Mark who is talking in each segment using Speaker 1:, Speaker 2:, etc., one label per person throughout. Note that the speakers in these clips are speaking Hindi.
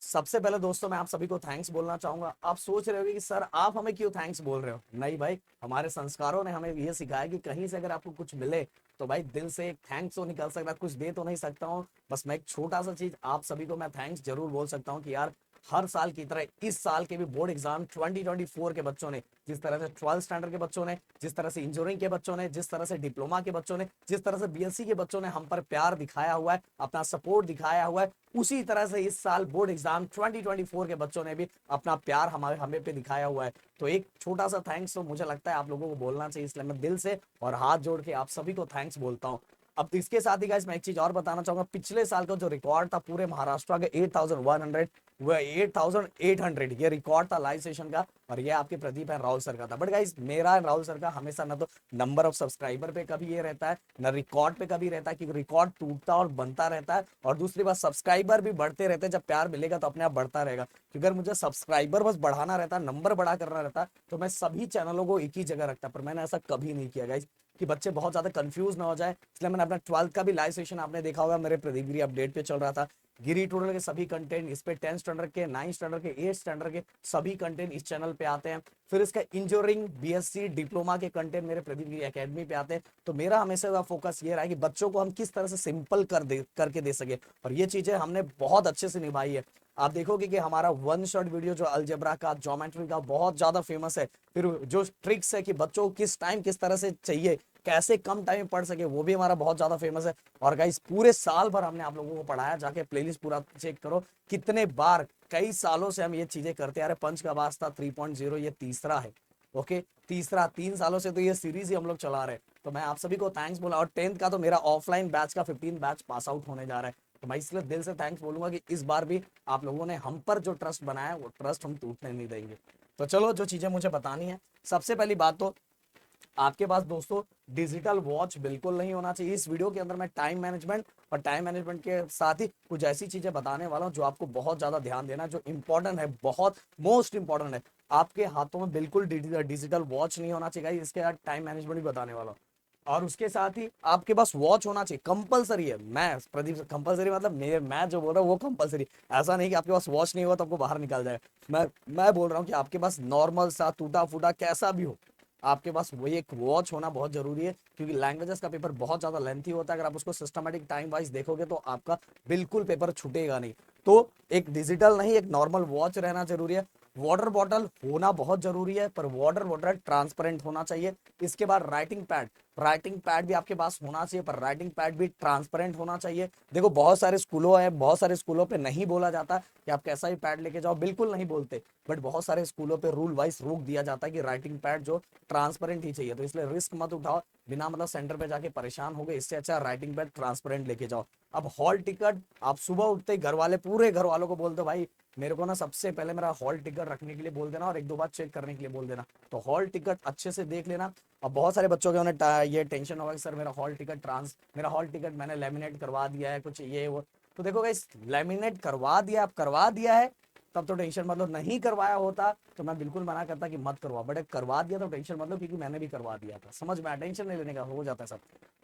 Speaker 1: सबसे पहले दोस्तों मैं आप सभी को थैंक्स बोलना चाहूंगा। आप सोच रहे होगे कि सर आप हमें क्यों थैंक्स बोल रहे हो। नहीं भाई, हमारे संस्कारों ने हमें ये सिखाया कि कहीं से अगर आपको कुछ मिले तो भाई दिल से एक थैंक्स तो निकल सकता है, कुछ दे तो नहीं सकता हूँ। बस मैं एक छोटा सा चीज आप सभी को मैं थैंक्स जरूर बोल सकता हूँ कि यार हर साल की तरह इस साल के भी बोर्ड एग्जाम 2024 के बच्चों ने, जिस तरह से 12th स्टैंडर्ड के बच्चों ने, जिस तरह से इंजीनियरिंग के बच्चों ने, जिस तरह से डिप्लोमा के बच्चों ने, जिस तरह से बीएससी के बच्चों ने हम पर प्यार दिखाया हुआ है, अपना सपोर्ट दिखाया हुआ है, उसी तरह से इस साल बोर्ड एग्जाम 2024 के बच्चों ने भी अपना प्यार हमारे हमें पे दिखाया हुआ है। तो एक छोटा सा थैंक्स तो मुझे लगता है आप लोगों को बोलना चाहिए, इसलिए मैं दिल से और हाथ जोड़ के आप सभी को थैंक्स बोलता हूँ। अब इसके साथ ही गाइस मैं एक चीज और बताना चाहूंगा। पिछले साल का जो रिकॉर्ड था पूरे महाराष्ट्र का 8100, वह 8800 ये रिकॉर्ड था लाइव सेशन का, और ये आपके प्रदीप एंड राहुल सर का था। बट गाइस मेरा एंड राहुल सर का हमेशा ना तो नंबर ऑफ सब्सक्राइबर पे कभी ये रहता है, ना रिकॉर्ड पे कभी रहता है, क्योंकि रिकॉर्ड टूटता और बनता रहता है। और दूसरी बात, सब्सक्राइबर भी बढ़ते रहते हैं। जब प्यार मिलेगा तो अपने आप बढ़ता रहेगा, क्योंकि अगर मुझे सब्सक्राइबर बस बढ़ाना रहता, नंबर बड़ा करना रहता, तो मैं सभी चैनलों को एक ही जगह रखता। पर मैंने ऐसा कभी नहीं किया गाइस, कि बच्चे बहुत ज्यादा कंफ्यूज ना हो जाए, इसलिए मैंने अपना 12th का भी लाइव सेशन आपने देखा होगा मेरे प्रदीप गिरी अपडेट पे चल रहा था। गिरी टूडल के सभी कंटेंट इस पे 10th स्टैंडर्ड के, 9th स्टैंडर्ड के, 8th स्टैंडर्ड के सभी कंटेंट इस चैनल पे आते हैं। फिर इसका इंजीनियरिंग, बीएससी, डिप्लोमा के कंटेंट मेरे प्रदीप गिरी एकेडमी पे आते हैं। तो मेरा हमेशा फोकस ये रहा है कि बच्चों को हम किस तरह से सिंपल करके दे सके, और ये चीजें हमने बहुत अच्छे से निभाई है। आप देखोगे कि हमारा वन शॉट वीडियो जो अलजेब्रा का, ज्योमेट्री का बहुत ज्यादा फेमस है। फिर जो ट्रिक्स है कि बच्चों को किस टाइम किस तरह से चाहिए, कैसे कम टाइम में पढ़ सके, वो भी हमारा बहुत ज्यादा फेमस है। और गाइस पूरे साल भर हमने आप लोगों को पढ़ाया, जाके प्लेलिस्ट पूरा चेक करो कितने बार, कई सालों से हम ये चीजें करते आ रहे। पंच का वास्ता 3.0 ये तीसरा है। ओके, तीसरा, 3 सालों से तो ये सीरीज ही हम लोग चला रहे हैं। तो मैं आप सभी को थैंक्स बोला। और 10th का तो मेरा ऑफलाइन बैच का 15 बैच पास आउट होने जा रहा है। तो मैं इसलिए दिल से थैंक्स बोलूंगा कि इस बार भी आप लोगों ने हम पर जो ट्रस्ट बनाया वो ट्रस्ट हम टूटने नहीं देंगे। तो चलो जो चीजें मुझे बतानी है, सबसे पहली बात तो आपके पास दोस्तों डिजिटल वॉच बिल्कुल नहीं होना चाहिए। इस वीडियो के अंदर मैं टाइम मैनेजमेंट और टाइम मैनेजमेंट के साथ ही कुछ ऐसी चीजें बताने वाला हूं जो आपको बहुत ज्यादा ध्यान देना है, जो इंपॉर्टेंट है, बहुत मोस्ट इंपॉर्टेंट है। आपके हाथों में बिल्कुल डिजिटल वॉच नहीं होना चाहिए। इसके बाद टाइम मैनेजमेंट भी बताने वाला हूं, और उसके साथ ही आपके पास वॉच होना चाहिए, कंपलसरी है। मैं प्रदीप कंपलसरी मतलब मैं जो बोल रहा हूँ वो कंपलसरी, ऐसा नहीं कि आपके पास वॉच नहीं हुआ तो आपको बाहर निकाल जाए। मैं बोल रहा हूँ कि आपके पास नॉर्मल सा टूटा फूटा कैसा भी हो, आपके पास वही एक वॉच होना बहुत जरूरी है। क्योंकि लैंग्वेजेस का पेपर बहुत ज्यादा लेंथी होता है, अगर आप उसको सिस्टमेटिक टाइम वाइज देखोगे तो आपका बिल्कुल पेपर छूटेगा नहीं। तो एक डिजिटल नहीं, एक नॉर्मल वॉच रहना जरूरी है। वाटर बॉटल होना बहुत जरूरी है, पर वाटर बॉटल ट्रांसपेरेंट होना चाहिए। इसके बाद राइटिंग पैड भी आपके पास होना चाहिए, पर राइटिंग पैड भी ट्रांसपेरेंट होना चाहिए। देखो बहुत सारे स्कूलों पे नहीं बोला जाता कि आप कैसा ही पैड लेके जाओ, बिल्कुल नहीं बोलते। बट बहुत सारे स्कूलों पे रूल वाइज रोक दिया जाता है कि राइटिंग पैड जो ट्रांसपेरेंट ही चाहिए। तो इसलिए रिस्क मत उठाओ बिना मतलब सेंटर पे जाके परेशान हो गए, इससे अच्छा राइटिंग पैड ट्रांसपेरेंट लेके जाओ। अब हॉल टिकट, आप सुबह उठते ही घर वाले, पूरे घर वालों को बोल दो भाई मेरे को ना सबसे पहले मेरा हॉल टिकट रखने के लिए बोल देना, और एक दो बार चेक करने के लिए बोल देना। तो हॉल टिकट अच्छे से देख लेना। अब बहुत सारे बच्चों के उन्हें ये टेंशन होगा कि सर मेरा हॉल टिकट मैंने लेमिनेट करवा दिया है, कुछ ये वो। तो देखो गाइस, लेमिनेट करवा दिया, आप करवा दिया है तब तो टेंशन मतलब, नहीं करवाया होता तो मैं बिल्कुल मना करता कि मत करवा, बट करवा दिया तो टेंशन मतलब, क्योंकि मैंने भी करवा दिया था। समझ में, टेंशन नहीं लेने का, हो जाता है सब।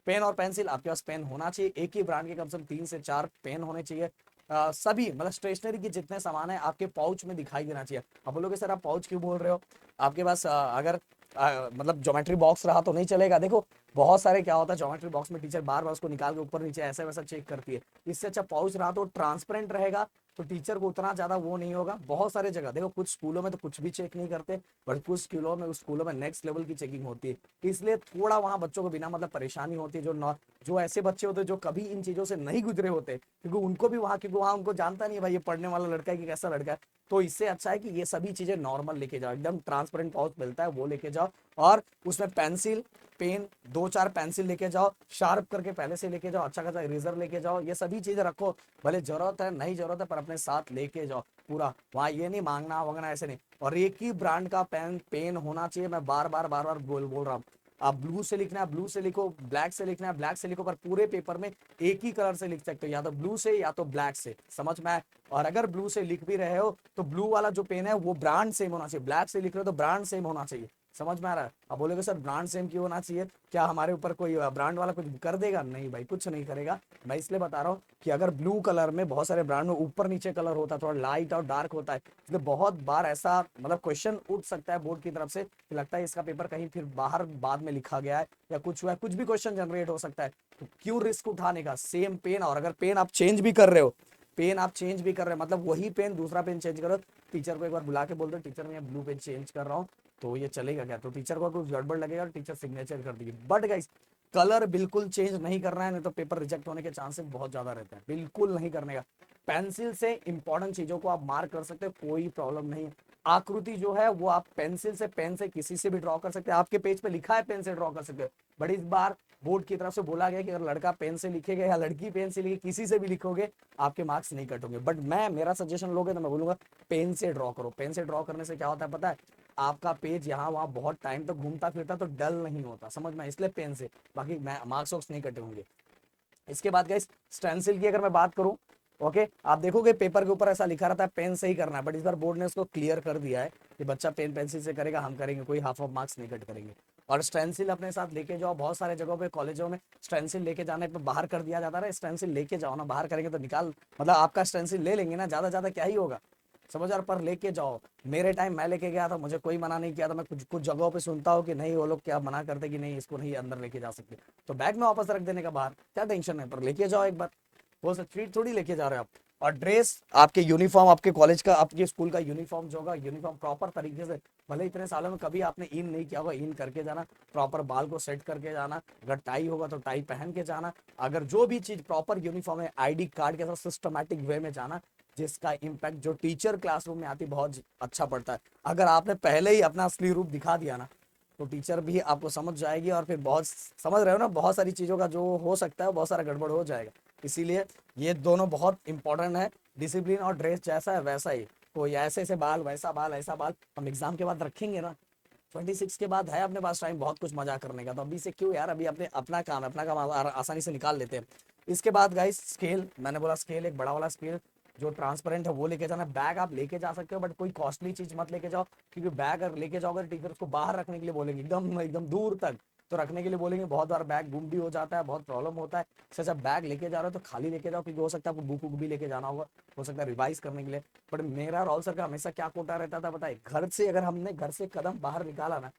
Speaker 1: पेन और पेंसिल, आपके पास पेन होना चाहिए, एक ही ब्रांड के कम से कम 3 से 4 पेन होने चाहिए। सभी मतलब स्टेशनरी के जितने सामान है आपके पाउच में दिखाई देना चाहिए। अब बोलोगे सर आप पाउच क्यों बोल रहे हो, आपके पास अगर मतलब ज्योमेट्री बॉक्स रहा तो नहीं चलेगा। देखो बहुत सारे क्या होता है, ज्योमेट्री बॉक्स में टीचर बार बार उसको निकाल के ऊपर नीचे ऐसा वैसा चेक करती है। इससे अच्छा पाउच रहा तो ट्रांसपेरेंट रहेगा, तो टीचर को उतना ज्यादा वो नहीं होगा। बहुत सारे जगह देखो, कुछ स्कूलों में तो कुछ भी चेक नहीं करते, बट कुछ स्कूलों में नेक्स्ट लेवल की चेकिंग होती है। इसलिए थोड़ा वहां बच्चों को बिना मतलब परेशानी होती है। जो ऐसे बच्चे होते हैं जो कभी इन चीजों से नहीं गुजरे होते, क्योंकि उनको भी वहां, क्योंकि वहां उनको जानता नहीं है भाई ये पढ़ने वाला लड़का है कि कैसा लड़का है। तो इससे अच्छा है कि ये सभी चीजें नॉर्मल लेके जाओ, एकदम ट्रांसपेरेंट पाउच मिलता है वो लेके जाओ। और उसमें पेंसिल, पेन, 2 4 पेंसिल लेके जाओ, शार्प करके पहले से लेके जाओ, अच्छा खासा इरेजर लेके जाओ, ये सभी चीजें रखो। भले जरूरत है नहीं जरूरत है पर अपने साथ लेके जाओ पूरा, वहां ये नहीं मांगना वगना ऐसे नहीं। और एक ही ब्रांड का पेन होना चाहिए, मैं बार बार बोल रहा हूँ। आप ब्लू से लिखना है ब्लू से लिखो, ब्लैक से लिखना है ब्लैक से लिखो, पर पूरे पेपर में एक ही कलर से लिख सकते हो, या तो ब्लू से या तो ब्लैक से, समझ में आए। और अगर ब्लू से लिख भी रहे हो तो ब्लू वाला जो पेन है वो ब्रांड सेम होना चाहिए, ब्लैक से लिख रहे हो तो ब्रांड सेम होना चाहिए। समझ में आ रहा है? अब बोलोगे सर ब्रांड सेम क्यों होना चाहिए, क्या हमारे ऊपर कोई ब्रांड वाला कुछ कर देगा? नहीं भाई, कुछ नहीं करेगा। मैं इसलिए बता रहा हूँ कि अगर ब्लू कलर में बहुत सारे ब्रांड में ऊपर नीचे कलर होता है, थोड़ा लाइट और डार्क होता है, इसलिए बहुत बार ऐसा मतलब क्वेश्चन उठ सकता है बोर्ड की तरफ से कि लगता है इसका पेपर कहीं फिर बाहर बाद में लिखा गया है या कुछ हुआ है, कुछ भी क्वेश्चन जनरेट हो सकता है। तो क्यों रिस्क उठाने का? सेम पेन, और अगर पेन आप चेंज भी कर रहे हो, पेन आप चेंज भी कर रहे हैं, मतलब वही पेन दूसरा पेन चेंज करो, टीचर को एक बार बुला के बोल दो टीचर मैं ब्लू पेन चेंज कर रहा हूँ, तो ये चलेगा क्या? तो टीचर को कुछ गड़बड़ लगेगा, टीचर सिग्नेचर कर देगी। बट गाइस कलर बिल्कुल चेंज नहीं करना है, नहीं तो पेपर रिजेक्ट होने के चांसेस बहुत ज्यादा रहते हैं। बिल्कुल नहीं करने का। पेंसिल से इंपॉर्टेंट चीजों को आप मार्क कर सकते हो, कोई प्रॉब्लम नहीं है। आकृति जो है वो आप पेंसिल से, पेन से, किसी से भी ड्रॉ कर सकते हैं। आपके पेज पे लिखा है पेन से ड्रॉ कर सकते हो, बट इस बार बोर्ड की तरफ से बोला गया कि अगर लड़का पेन से लिखेगा या लड़की पेन से लिखे, किसी से भी लिखोगे आपके मार्क्स नहीं कटोगे। बट मैं मेरा सजेशन लोगे तो मैं बोलूंगा पेन से ड्रॉ करो। पेन से ड्रॉ करने से क्या होता है पता है? आपका पेज यहाँ वहाँ बहुत टाइम तक घूमता फिरता तो डल नहीं होता, समझ में? इसलिए पेन से, बाकी मार्क्स वार्क्स नहीं कटे होंगे। इसके बाद गाइस स्टेंसिल की अगर मैं बात करूं, ओके, आप देखोगे पेपर के ऊपर ऐसा लिखा रहता है पेन से ही करना है, बट इस बार बोर्ड ने उसको क्लियर कर दिया है कि बच्चा पेन पेंसिल से करेगा, हम करेंगे, कोई हाफ ऑफ मार्क्स नहीं कट करेंगे। और स्टेंसिल अपने साथ लेके जाओ, बहुत सारे जगहों पे कॉलेजों में स्टेंसिल लेके जाने पे बाहर कर दिया जाता है, स्टेंसिल लेके जाओ ना, बाहर करेंगे तो निकाल, मतलब आपका स्टेंसिल ले लेंगे ना, ज्यादा ज्यादा क्या ही होगा, समझ यार, पर लेके जाओ। मेरे टाइम मैं लेके गया था, मुझे कोई मना नहीं किया था। मैं कुछ कुछ जगहों पे सुनता हूँ कि नहीं, वो लोग क्या मना करते कि नहीं इसको नहीं अंदर लेके जा सकते, तो बैग में वापस रख देने का बाहर, क्या टेंशन है, पर लेके जाओ एक बार। वो सब ट्रीट थोड़ी लेके जा रहे हो आप। और ड्रेस आपके यूनिफॉर्म, आपके कॉलेज का, आपके स्कूल का यूनिफॉर्म जो होगा, यूनिफॉर्म प्रॉपर तरीके से, भले इतने सालों में कभी आपने इन नहीं किया होगा, इन करके जाना, प्रॉपर बाल को सेट करके जाना, अगर टाई होगा तो टाई पहन के जाना, अगर जो भी चीज प्रॉपर यूनिफॉर्म है, आईडी कार्ड के साथ सिस्टमैटिक वे में जाना, जिसका इम्पैक्ट जो टीचर क्लासरूम में आती बहुत अच्छा पड़ता है। अगर आपने पहले ही अपना असली रूप दिखा दिया ना, तो टीचर भी आपको समझ जाएगी, और फिर बहुत, समझ रहे हो ना, बहुत सारी चीजों का जो हो सकता है बहुत सारा गड़बड़ हो जाएगा। इसीलिए ये दोनों बहुत इंपॉर्टेंट है, डिसिप्लिन और ड्रेस जैसा है वैसा ही। कोई ऐसे ऐसे बाल, वैसा बाल, ऐसा बाल हम एग्जाम के बाद रखेंगे ना, 26 के बाद है अपने पास टाइम बहुत कुछ मजा करने का, तो अभी से क्यों यार, अभी अपने अपना काम है, अपना काम आसानी से निकाल लेते हैं। इसके बाद गाइस स्केल, मैंने बोला स्केल, एक बड़ा वाला स्केल जो ट्रांसपेरेंट है वो लेके जाना। बैग आप लेके जा सकते हो, बट कोई कॉस्टली चीज मत लेके जाओ, क्योंकि बैग अगर लेके जाओगे टीचर उसको बाहर रखने के लिए बोलेंगे, एकदम एकदम दूर तक तो रखने के लिए बोलेंगे, बहुत बार बैग गुम भी हो जाता है, बहुत प्रॉब्लम होता है। इससे जब बैग लेके जा रहे हो तो खाली लेके जाओ, क्योंकि हो सकता है आपको बुक भी लेके जाना होगा, हो सकता है रिवाइज करने के लिए। बट मेरा राहुल सर का हमेशा क्या कोटा रहता था बताइए, घर से अगर हमने घर से कदम बाहर निकाला ना,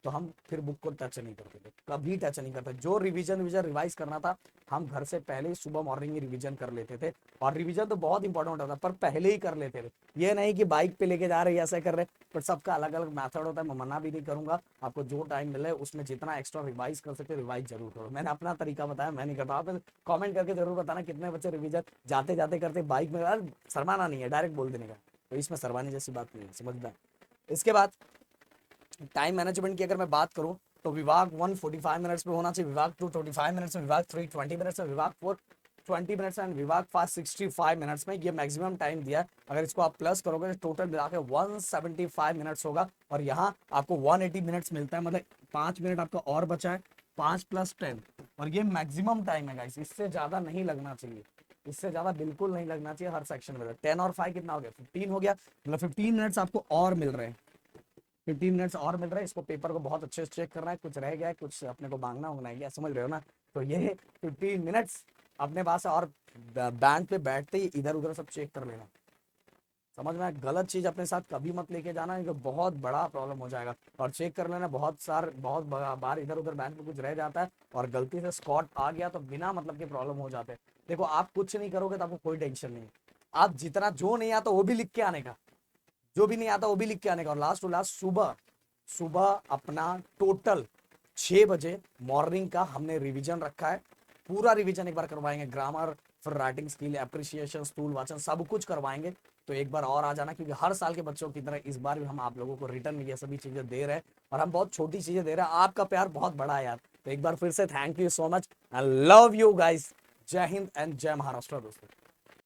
Speaker 1: तो हम फिर बुक को टच नहीं करते थे, कभी टच नहीं करते। जो रिवीजन रिवाइज करना था हम घर से पहले ही सुबह मॉर्निंग में रिवीजन कर लेते थे, और रिवीजन तो बहुत इंपॉर्टेंट होता था, पर पहले ही कर लेते थे। ये नहीं कि बाइक पे लेके जा रहे हैं ऐसा कर रहे, पर सबका अलग अलग मेथड होता है। मैं मना भी नहीं करूंगा, आपको जो टाइम मिले उसमें जितना एक्स्ट्रा रिवाइज कर सकते रिवाइज जरूर करो। मैंने अपना तरीका बताया, मैं नहीं करता। आप कॉमेंट करके जरूर बताना कितने बच्चे रिवीजन जाते जाते करते बाइक में, शर्माना नहीं है, डायरेक्ट बोल देने का, तो इसमें शर्माने जैसी बात नहीं है, समझना। इसके बाद टाइम मैनेजमेंट की अगर मैं बात करूं, तो विभाग 1 45 मिनट्स में होना चाहिए, विभाग 2 25 मिनट्स में, विभाग 3 20 मिनट्स में, विभाग 4 20 मिनट्स एंड विभाग 5 65 मिनट्स में। ये मैक्सिमम टाइम दिया है। अगर इसको आप प्लस करोगे तो टोटल मिला के 175 मिनट्स होगा, और यहाँ आपको 180 मिनट्स मिलता है, मतलब 5 मिनट आपका और बचा है, 5 + 10, और ये मैक्सिमम टाइम है गाइस, इससे ज्यादा नहीं लगना चाहिए, इससे ज्यादा बिल्कुल नहीं लगना चाहिए हर सेक्शन में। 10 और 5 कितना हो गया, 15 हो गया, मतलब 15 मिनट्स आपको और मिल रहे हैं, 15 मिनट्स और मिल रहा है। इसको पेपर को बहुत अच्छे से चेक करना है, कुछ रह गया है, कुछ अपने को मांगना होना है क्या, समझ रहे हो ना? तो ये 15 मिनट्स अपने पास है, और बैंक पे बैठते ही इधर उधर सब चेक कर लेना, समझ में? गलत चीज अपने साथ कभी मत लेके जाना, क्योंकि बहुत बड़ा प्रॉब्लम हो जाएगा। और चेक कर लेना, बहुत बार इधर उधर बैंक में कुछ रह जाता है, और गलती से स्कॉट आ गया तो बिना मतलब के प्रॉब्लम हो जाते हैं। देखो आप कुछ नहीं करोगे तो आपको कोई टेंशन नहीं, आप जितना जो नहीं आता वो भी लिख के आने का, जो भी नहीं आता वो भी लिख के आने का, और लास्ट टू लास्ट सुबह सुबह अपना टोटल 6 बजे मॉर्निंग का हमने रिवीजन रखा है, पूरा रिवीजन एक बार करवाएंगे, ग्रामर, फिर राइटिंग स्किल, एप्रिसिएशन, स्थूल वाचन, सब कुछ करवाएंगे। तो एक बार और आ जाना, क्योंकि हर साल के बच्चों की तरह इस बार भी हम आप लोगों को रिटर्न में ये सभी चीजें दे रहे हैं, और हम बहुत छोटी चीजें दे रहे हैं, आपका प्यार बहुत बड़ा है यार। तो एक बार फिर से thank you so much, I love you guys. जय हिंद एंड जय महाराष्ट्र दोस्तों।